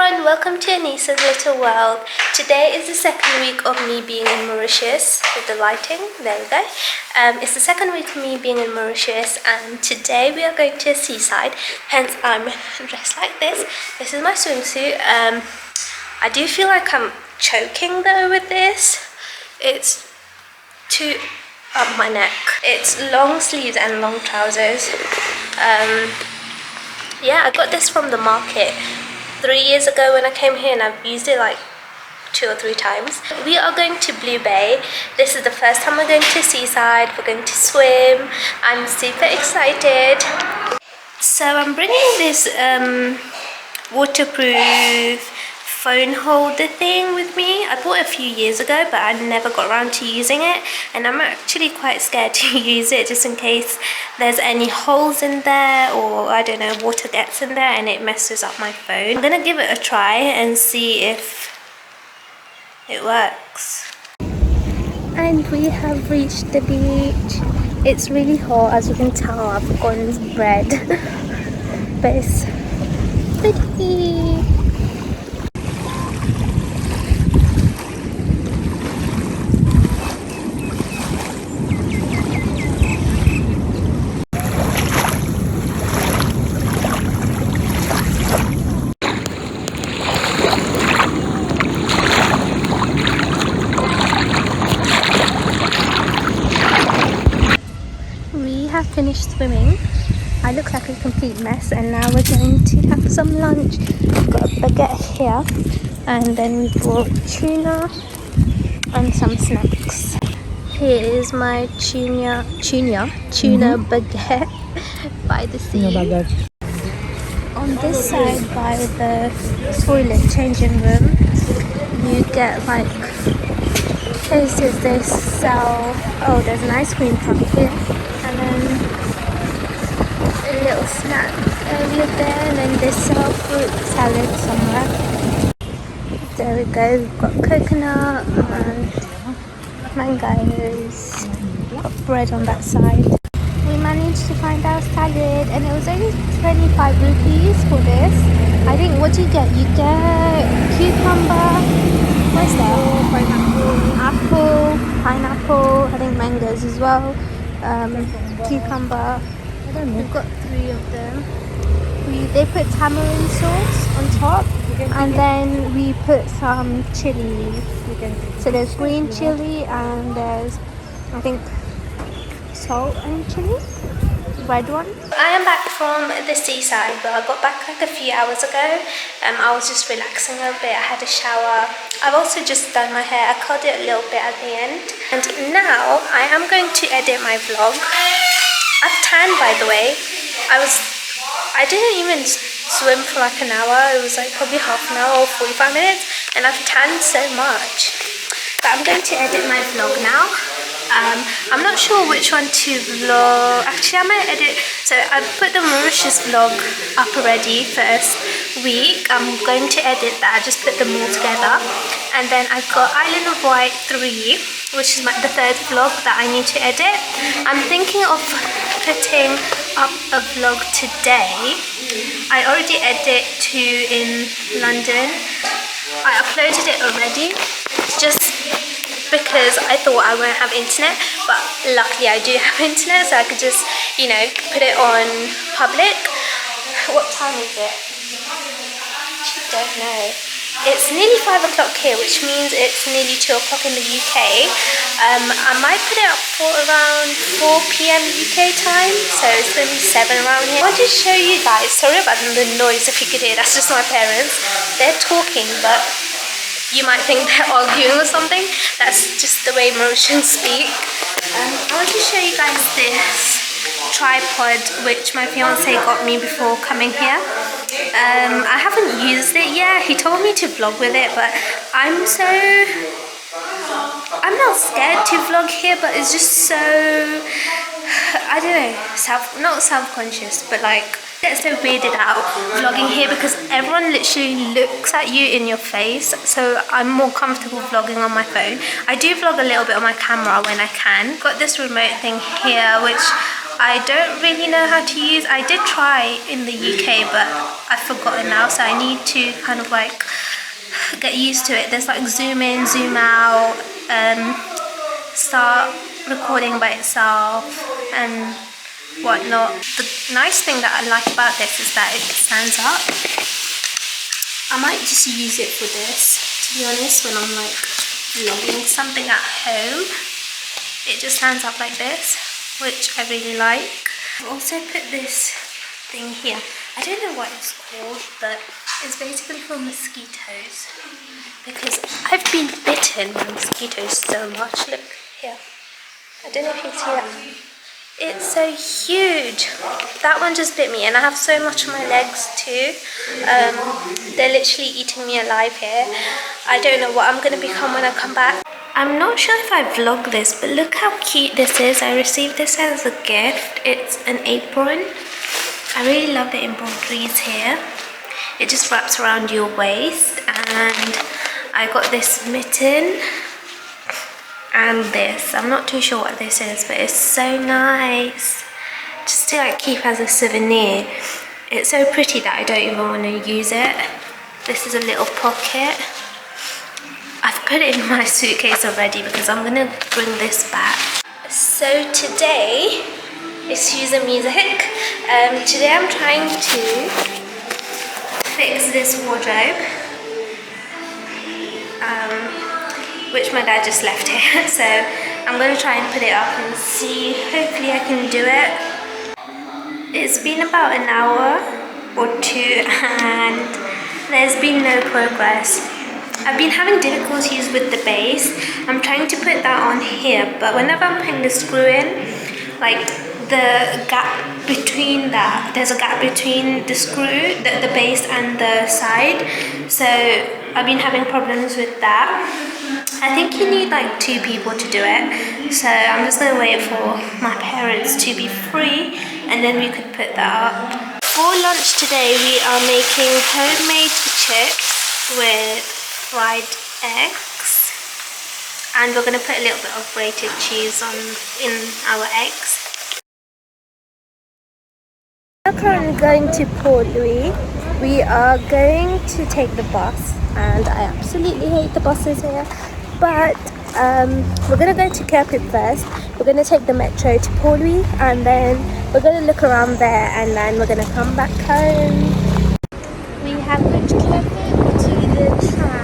everyone, welcome to Anisah's Little World. Today is the second week of me being in Mauritius with the lighting. There we go. It's the second week of me being in Mauritius, and today we are going to a seaside, hence I'm dressed like this. This is my swimsuit. I do feel like I'm choking though with this. It's too up my neck. It's long sleeves and long trousers. Yeah, I got this from the market 3 years ago when I came here, and I've used it like 2 or 3 times. We are going to Blue Bay. This is the first time we're going to seaside. We're going to swim. I'm super excited. So I'm bringing this waterproof phone holder thing with me. I bought it a few years ago, but I never got around to using it, and I'm actually quite scared to use it just in case there's any holes in there, or I don't know, water gets in there and it messes up my phone. I'm gonna give it a try and see if it works. And we have reached the beach. It's really hot, as you can tell. I've gone red but it's pretty. Finished swimming. I look like a complete mess, and now we're going to have some lunch. We've got a baguette here, and then we bought tuna and some snacks. Here is my tuna baguette by the sea. On this side by the toilet changing room, you get like places they sell. Oh, there's an ice cream truck here, and then a little snack over there, and then they sell fruit salad somewhere. There we go, we've got coconut and mangoes, got bread on that side. We managed to find our salad, and it was only 25 rupees for this. I think, what do you get? You get cucumber, what's that? Pineapple, I think mangoes as well, cucumber. We've got 3 of them. They put tamarind sauce on top, and then we put some chili. So there's green chili, and there's, I think, salt and chili, red one. I am back from the seaside, but I got back like a few hours ago. I was just relaxing a bit. I had a shower. I've also just done my hair. I curled it a little bit at the end, and now I am going to edit my vlog. I've tanned, by the way. I didn't even swim for like an hour. It was like probably half an hour or 45 minutes, and I've tanned so much. But I'm going to edit my vlog now. I'm not sure which one to vlog. Actually, I'm going to edit. So I put the Mauritius vlog up already first week. I'm going to edit that. I just put them all together. And then I've got Island of Wight 3, which is the 3rd vlog that I need to edit. I'm thinking of putting up a vlog today. I already edited 2 in London. I uploaded it already, just because I thought I won't have internet, but luckily I do have internet, so I could just, you know, put it on public. What time is it? I don't know. It's nearly 5 o'clock here, which means it's nearly 2 o'clock in the UK. I might put it up for around 4 p.m. UK time, so it's going to be 7 around here. I'll just show you guys. Sorry about the noise if you could hear. That's just my parents. They're talking, but you might think they're arguing or something. That's just the way Mauritians speak. I want to show you guys this tripod which my fiance got me before coming here. I haven't used it yet. He told me to vlog with it, but I'm not scared to vlog here, but it's just so, I don't know, not self-conscious, but like get so weirded out vlogging here because everyone literally looks at you in your face. So I'm more comfortable vlogging on my phone. I do vlog a little bit on my camera when I can. Got this remote thing here which I don't really know how to use. I did try in the UK, but I've forgotten now, so I need to kind of like get used to it. There's like zoom in, zoom out, start recording by itself and whatnot. The nice thing that I like about this is that it stands up. I might just use it for this, to be honest, when I'm like vlogging something at home. It just stands up like this, which I really like. I've also put this thing here. I don't know what it's called, but it's basically for mosquitoes, because I've been bitten by mosquitoes so much. Look here. I don't know if you see that. It's so huge. That one just bit me, and I have so much on my legs too. They're literally eating me alive here. I don't know what I'm going to become when I come back. I'm not sure if I vlogged this, but look how cute this is. I received this as a gift. It's an apron. I really love the embroideries here. It just wraps around your waist, and I got this mitten and this. I'm not too sure what this is, but it's so nice. Just to like keep as a souvenir. It's so pretty that I don't even want to use it. This is a little pocket. I've put it in my suitcase already because I'm gonna bring this back. So today is Use the Music. Today I'm trying to fix this wardrobe, which my dad just left here. So I'm gonna try and put it up and see, hopefully I can do it. It's been about an hour or two and there's been no progress. I've been having difficulties with the base. I'm trying to put that on here, but whenever I'm putting the screw in, like the gap between that, there's a gap between the screw, the base and the side. So I've been having problems with that. I think you need like 2 people to do it. So I'm just gonna wait for my parents to be free and then we could put that up. For lunch today, we are making homemade chips with fried eggs, and we're going to put a little bit of grated cheese in our eggs. We're currently going to Port Louis. We are going to take the bus, and I absolutely hate the buses here, but we're going to go to Kerpit first. We're going to take the metro to Port Louis, and then we're going to look around there, and then we're going to come back home. We have reached Kerpit to the tram.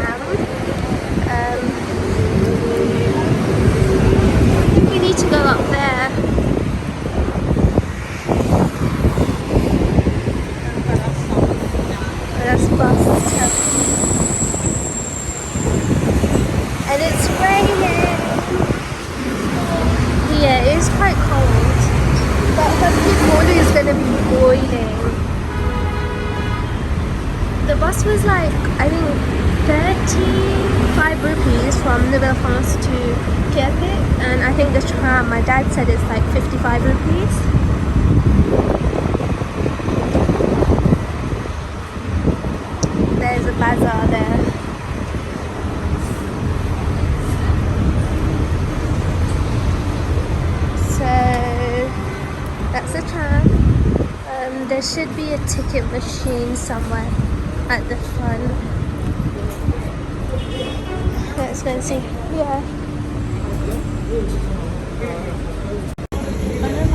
We need to go up there. That's bus. And it's raining. Yeah, it is quite cold. But hopefully water is going to be boiling. The bus was like, I think, 35 rupees from Nouvelle France to Kerpit, and I think the tram, my dad said it's like 55 rupees. There's a bazaar there. So that's the tram. There should be a ticket machine somewhere at the front. Let's go and see. Yeah.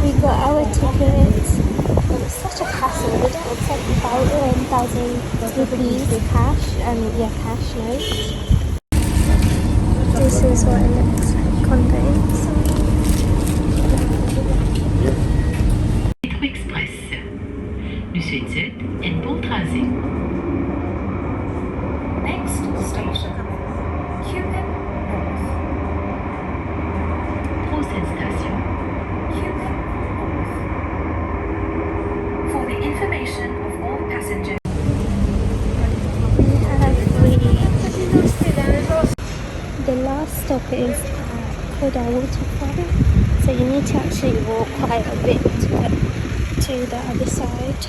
We got our tickets. It was such a hassle. We don't accept 1,000 rupees cash and cash notes. This is what it looks like on the inside. Express. Monsieur Zut and bon trajet. Next station. Cupid North. Prochaine station. Cupid North. For the information of all passengers. The last stop is Roti and Alouda, so you need to actually walk quite a bit to get to the other side.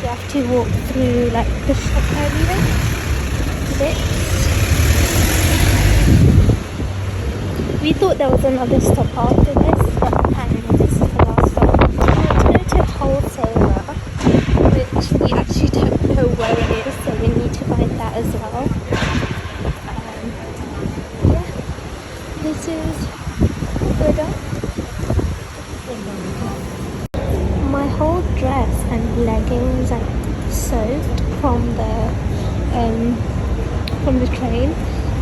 You have to walk through like the shop area bits. We thought there was another stop after this. And this is the last stop. We want to go to Wholesaler, which we actually don't know where it is, so we need to find that as well. Yeah, this is Alouda. My whole dress and leggings are soaked from the train,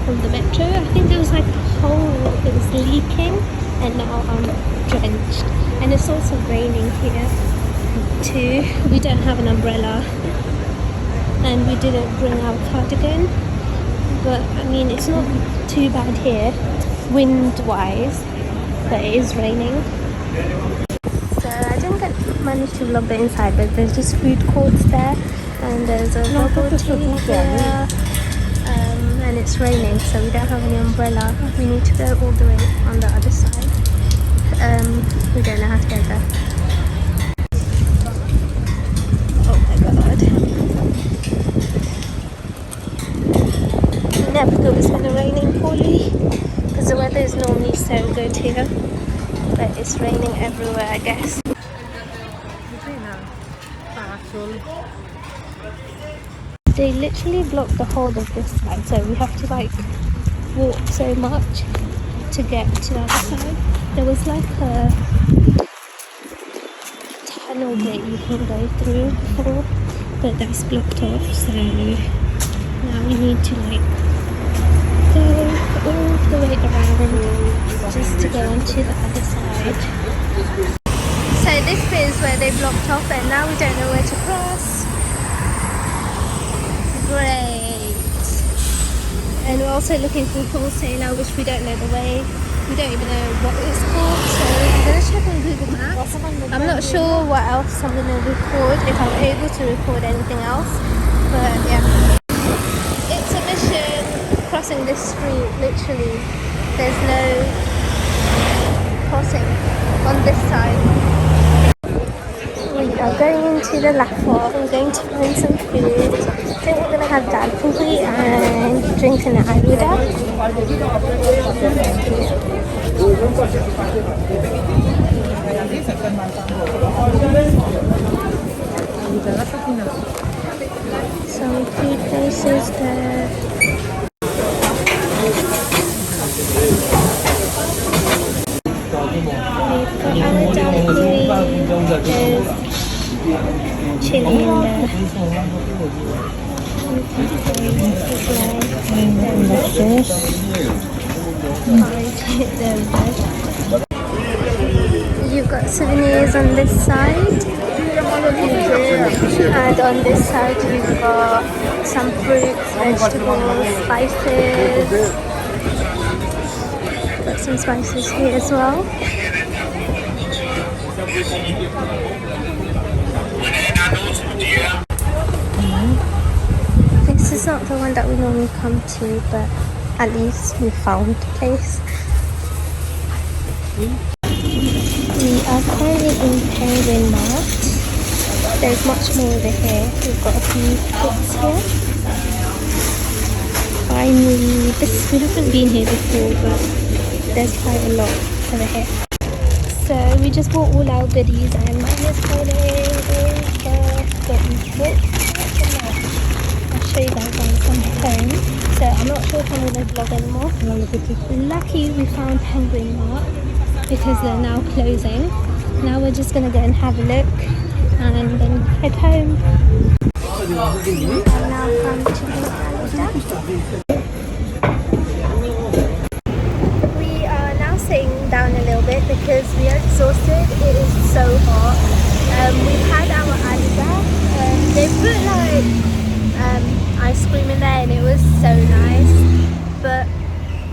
from the metro. I think there was like a hole, it was leaking, and now I'm drenched. And it's also raining here too. We don't have an umbrella, and we didn't bring our cardigan, but I mean it's not too bad here wind wise, but it is raining. So I didn't manage to vlog the inside, but there's just food courts there, and there's a bubble tea here, and it's raining, so we don't have any umbrella. We need to go all the way on the other side. We don't know how to get there. Oh my god. I never thought it was going to rain in Puli, because the weather is normally so good here, but it's raining everywhere, I guess. They literally blocked the whole of this side, so we have to like walk so much to get to the other side. There was like a tunnel gate you can go through before, but that's blocked off, so now we need to like go all the way around just to go onto the other side. So this bit is where they blocked off, and now we don't know where to cross. Great. And we're also looking for Wholesaler, which we don't know the way. We don't even know what it's called, so I'm going to check on Google Maps. I'm not sure what else I'm going to record, if I'm able to record anything else, but yeah. It's a mission crossing this street, literally. There's no crossing on this side. We are going into the Lafo. We're going to find some food. I think we're going to have dal puri and drink an Alouda. Some food places there. We've got our dal puri. There's chili in there. You've got souvenirs on this side, and on this side you've got some fruits, vegetables, spices. Got some spices here as well. This is not the one that we normally come to, but at least we found the place. We are currently in Penguin Mart. There's much more over here. We've got a few bits here. Finally, we haven't been here before, but there's quite a lot over here. So we just bought all our goodies, and mine is calling I'll show you guys on some phone. So I'm not sure if I'm going to vlog anymore. Lucky we found Penguin Mart because they're now closing. Now we're just going to go and have a look and then head home. And now come to Anisah. We are now sitting down a little bit because we are exhausted. It is so hot. We've had our Anisah. They put like ice cream in there and it was so nice, but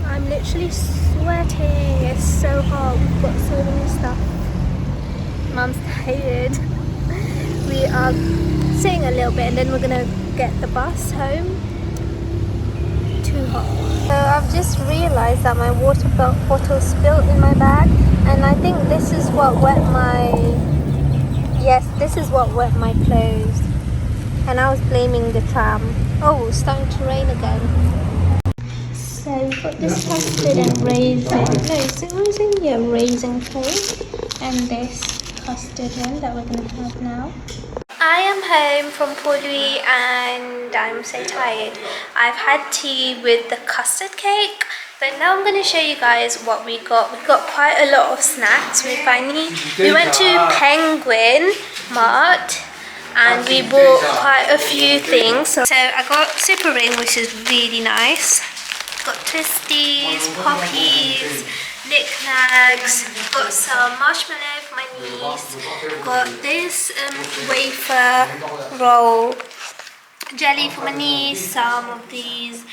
I'm literally sweating. It's so hot. We've got so many stuff. Mum's tired. We are sitting a little bit and then we're gonna get the bus home. Too hot. So I've just realized that my water bottle spilled in my bag, and I think this is what wet my clothes, and I was blaming the tram. Oh, it's starting to rain again. So So we've got this custard and raisin. No, is it raisin? Yeah, raisin cake. And this custard one that we're gonna have now. I am home from Puri and I'm so tired. I've had tea with the custard cake, but now I'm going to show you guys what we got. We got quite a lot of snacks. We went to Penguin Mart and we bought quite a few things. So I got Super Ring, which is really nice. Got twisties, poppies, knickknacks, got some marshmallow for my niece, got this wafer roll jelly for my niece, some of these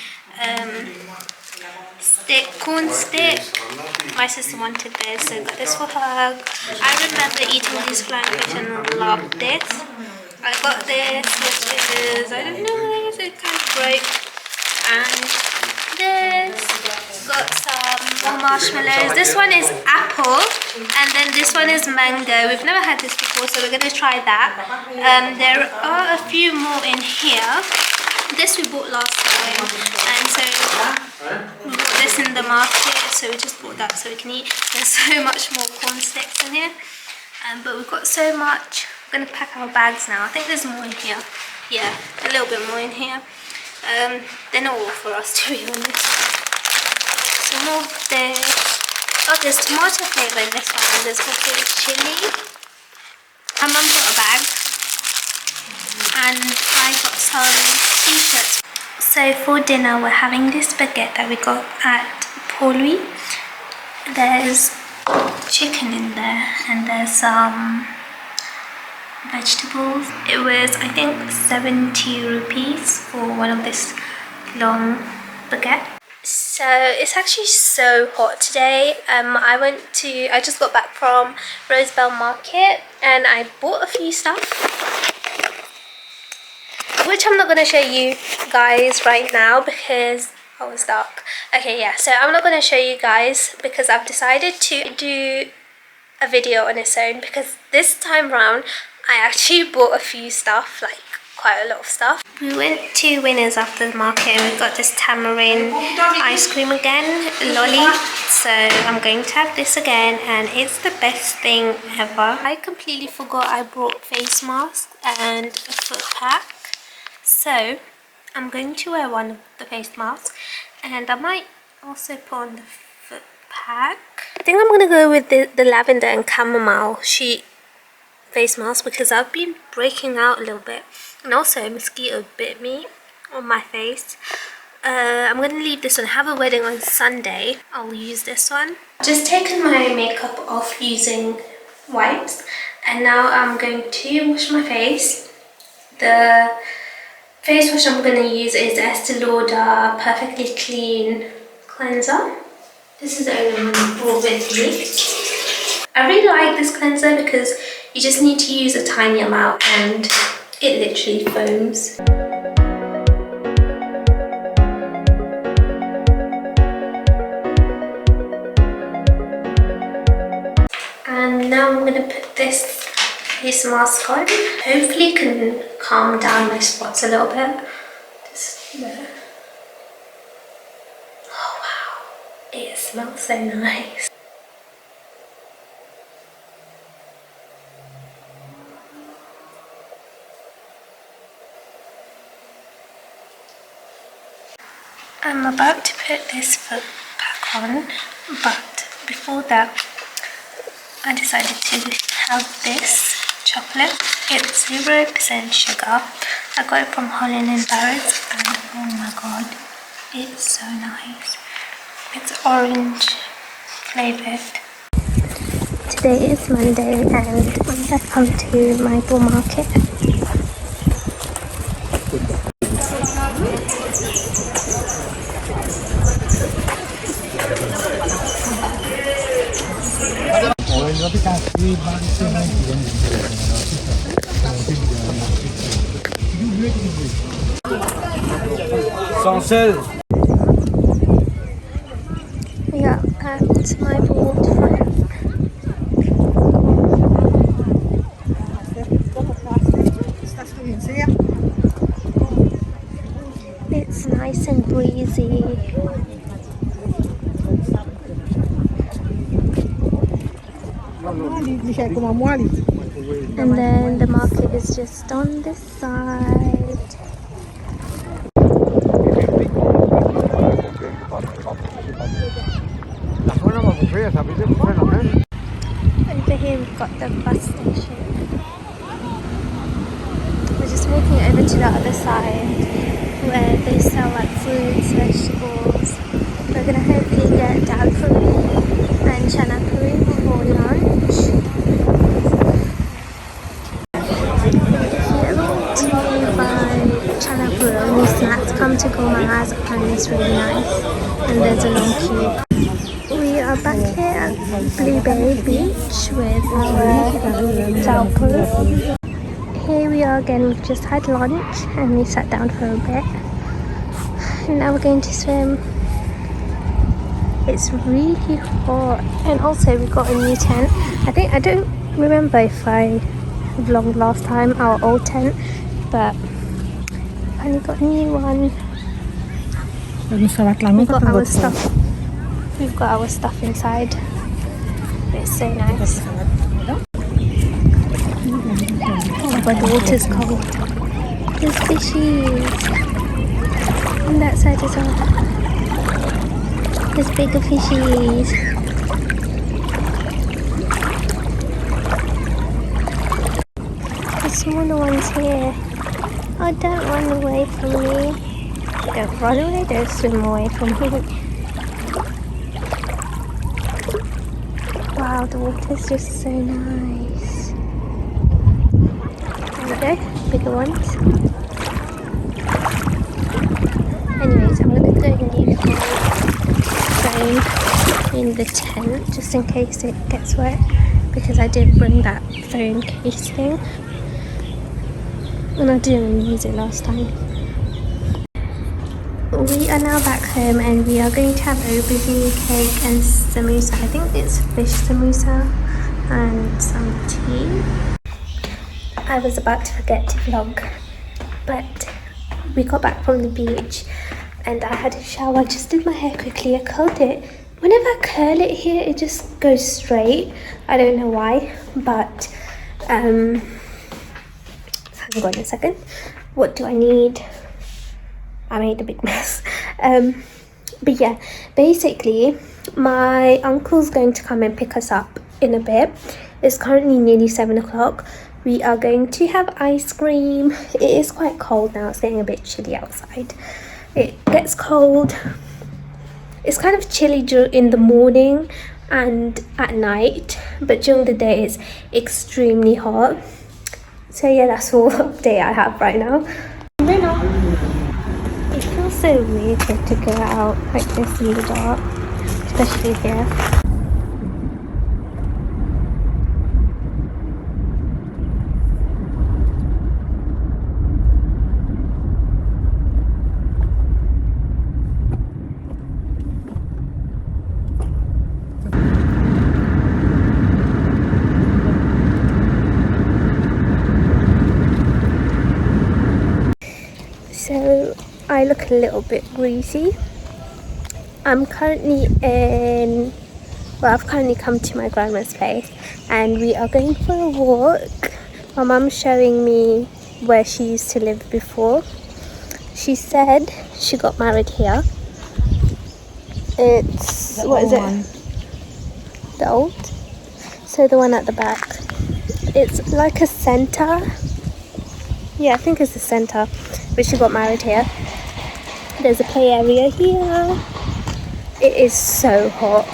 corn stick. My sister wanted this, so I got this for her. I remember eating these flying fish and loved this. I got this, which is, I don't know, it's kind of broke. And this, got some more marshmallows. This one is apple and then this one is mango. We've never had this before, so we're going to try that. There are a few more in here. This we bought last time, and so we bought this in the market, so we just bought that so we can eat. There's so much more corn sticks in here, but we've got so much. We're going to pack our bags now. I think there's more in here. Yeah, a little bit more in here. They're not all for us, to be honest. Some more of this. Oh, there's tomato flavour in this one, and there's also chili. My mum got a bag, and I got some t-shirts. So for dinner, we're having this baguette that we got at Paul. There's chicken in there, and there's some vegetables. It was, I think, 70 rupees for one of this long baguette. So it's actually so hot today. I just got back from Rosebell Market and I bought a few stuff, which I'm not going to show you guys right now because it's dark. Okay, yeah, so I'm not going to show you guys because I've decided to do a video on its own, because this time round I actually bought a few stuff, like quite a lot of stuff. We went to Winners after the market and we got this tamarind ice cream again, lolly. So I'm going to have this again and it's the best thing ever. I completely forgot I brought face mask and a foot pack. So I'm going to wear one of the face masks and I might also put on the foot pack. I think I'm going to go with the lavender and chamomile sheet face mask because I've been breaking out a little bit, and also a mosquito bit me on my face. I'm going to leave this one. I have a wedding on Sunday. I'll use this one. Just taken my makeup off using wipes and now I'm going to wash my face. The face wash I'm going to use is Estee Lauder Perfectly Clean Cleanser. This is the only one I brought with me. I really like this cleanser because you just need to use a tiny amount and it literally foams. And now I'm going to put this face mask on. Hopefully it can calm down my spots a little bit. Just there. Oh wow, it smells so nice. I'm about to put this foot pack on, but before that I decided to have this chocolate. It's 0% sugar. I got it from Holland & Barrett's and oh my god, it's so nice. It's orange flavoured. Today is Monday and I've come to my bull market. We are at my waterfront. It's nice and breezy. And then the market is just on this side. Over here we've got the bus station. We're just walking over to the other side where they sell like fruits, vegetables. We're gonna hopefully get dal puri and chana puri for lunch. Here to buy chana puri, only snacks come to go. My eyes and it's really nice. And there's a long queue. We are back here at Blueberry Beach with our dal puri. Here we are again, we've just had lunch and we sat down for a bit. And now we're going to swim. It's really hot. And also we got a new tent. I don't remember if I vlogged last time our old tent, but I only got a new one. We've got our stuff inside. It's so nice. Oh, but the water's cold. There's fishies. On that side as well. There's bigger fishies. The smaller ones here. Oh, don't run away from me. Don't run away, don't swim away from me. Wow, the water's just so nice. There we go, bigger ones. Anyways, I'm going to leave my phone in the tent just in case it gets wet, because I did bring that phone case thing and I didn't use it last time. We are now back home and we are going to have aubergine cake and samosa. I think it's fish samosa and some tea. I was about to forget to vlog, but we got back from the beach and I had a shower. I just did my hair quickly. I curled it. Whenever I curl it here, it just goes straight. I don't know why, but hang on a second. What do I need? I made a big mess. But yeah, basically my uncle's going to come and pick us up in a bit. It's currently nearly 7 o'clock. We are going to have ice cream. It is quite cold now. It's getting a bit chilly outside. It gets cold. It's kind of chilly in the morning and at night, but during the day it's extremely hot. So yeah, that's all the update I have right now. It feels so weird to go out like this in the dark, especially here. So I look a little bit greasy. I've currently come to my grandma's place and we are going for a walk. My mum's showing me where she used to live before. She said she got married here. It's, what is it? The old? So the one at the back. It's like a centre. Yeah, I think it's a centre. But she got married here. There's a play area here. It is so hot.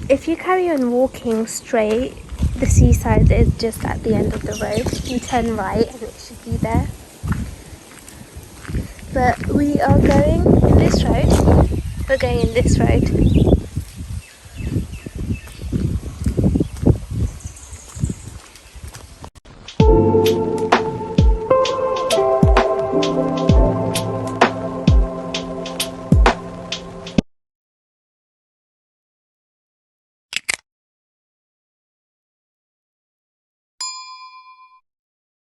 If you carry on walking straight, the seaside is just at the end of the road. You turn right and it should be there. But we are going in this road. We're going in this road.